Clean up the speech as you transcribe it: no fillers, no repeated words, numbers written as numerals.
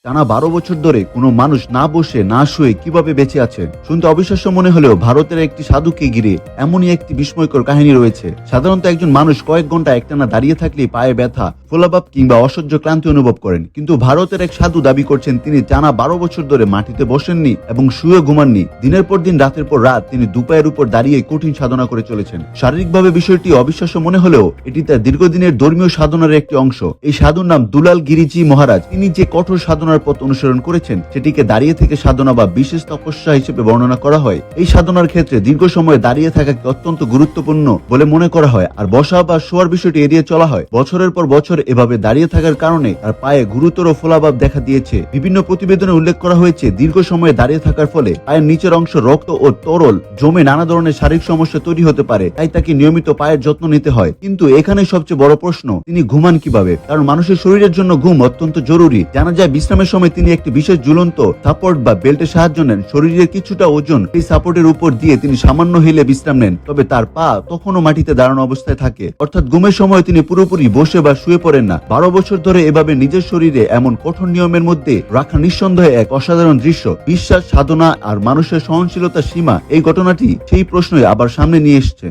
টানা 12 বছর ধরে কোনো মানুষ না বসে না শুয়ে কিভাবে বেঁচে আছে শুনতে অবিশ্বাস্য মনে হলেও ভারতের একটি সাধুকে ঘিরে এমনই একটি বিস্ময়কর কাহিনী রয়েছে। সাধারণত একজন মানুষ কয়েক ঘন্টা একটানা দাঁড়িয়ে থাকলেই পায়ে ব্যথা, ফোলাভাব কিংবা অসহ্য ক্লান্তি অনুভব করেন, কিন্তু ভারতের এক সাধু দাবি করছেন তিনি টানা 12 বছর ধরে মাটিতে বসেননি এবং শুয়ে ঘুমাননি। দিনের পর দিন, রাতের পর রাত তিনি দুপায়ের উপর দাঁড়িয়ে কঠিন সাধনা করে চলেছেন। শারীরিকভাবে বিষয়টি অবিশ্বাস্য মনে হলেও এটি তার দীর্ঘদিনের ধর্মীয় সাধনার একটি অংশ। এই সাধুর নাম দুলাল গিরিজি মহারাজ। তিনি যে কঠোর সাধনার পথ অনুসরণ করেছেন সেটিকে দাঁড়িয়ে থেকে সাধনা বা বিশেষ তপস্যা হিসেবে বর্ণনা করা হয়। এই সাধনার ক্ষেত্রে দীর্ঘ সময় দাঁড়িয়ে থাকাকে অত্যন্ত গুরুত্বপূর্ণ বলে মনে করা হয়, আর বসা বা শোয়ার বিষয়টি এড়িয়ে চলা হয়। বছরের পর বছর এভাবে দাঁড়িয়ে থাকার কারণে তার পায়ে গুরুতর ফোলাভাব দেখা দিয়েছে। বিভিন্ন প্রতিবেদনে উল্লেখ করা হয়েছে দীর্ঘ সময় দাঁড়িয়ে থাকার ফলে পায়ের নিচের অংশ রক্ত ও তরল জমে নানা ধরনের শারীরিক সমস্যা তৈরি হতে পারে, তাই তাকে নিয়মিত পায়ের যত্ন নিতে হয়। কিন্তু এখানে সবচেয়ে বড় প্রশ্ন, তিনি ঘুমান কিভাবে? কারণ মানুষের শরীরের জন্য ঘুম অত্যন্ত জরুরি। জানা যায় বিশ্রামের সময় তিনি একটি বিশেষ ঝুলন্ত সাপোর্ট বা বেল্টের সাহায্য নেন। শরীরের কিছুটা ওজন এই সাপোর্টের উপর দিয়ে তিনি সামান্য হিলে বিশ্রাম নেন, তবে তার পা তখনও মাটিতে দাঁড়ানো অবস্থায় থাকে। অর্থাৎ ঘুমের সময় তিনি পুরোপুরি বসে বা শুয়ে পড়েন না। 12 বছর ধরে এভাবে নিজের শরীরে এমন কঠোর নিয়মের মধ্যে রাখা নিঃসন্দেহে এক অসাধারণ দৃশ্য। বিশ্বাস, সাধনা আর মানুষের সহনশীলতার সীমা, এই ঘটনাটি সেই প্রশ্নই আবার সামনে নিয়ে এসছে।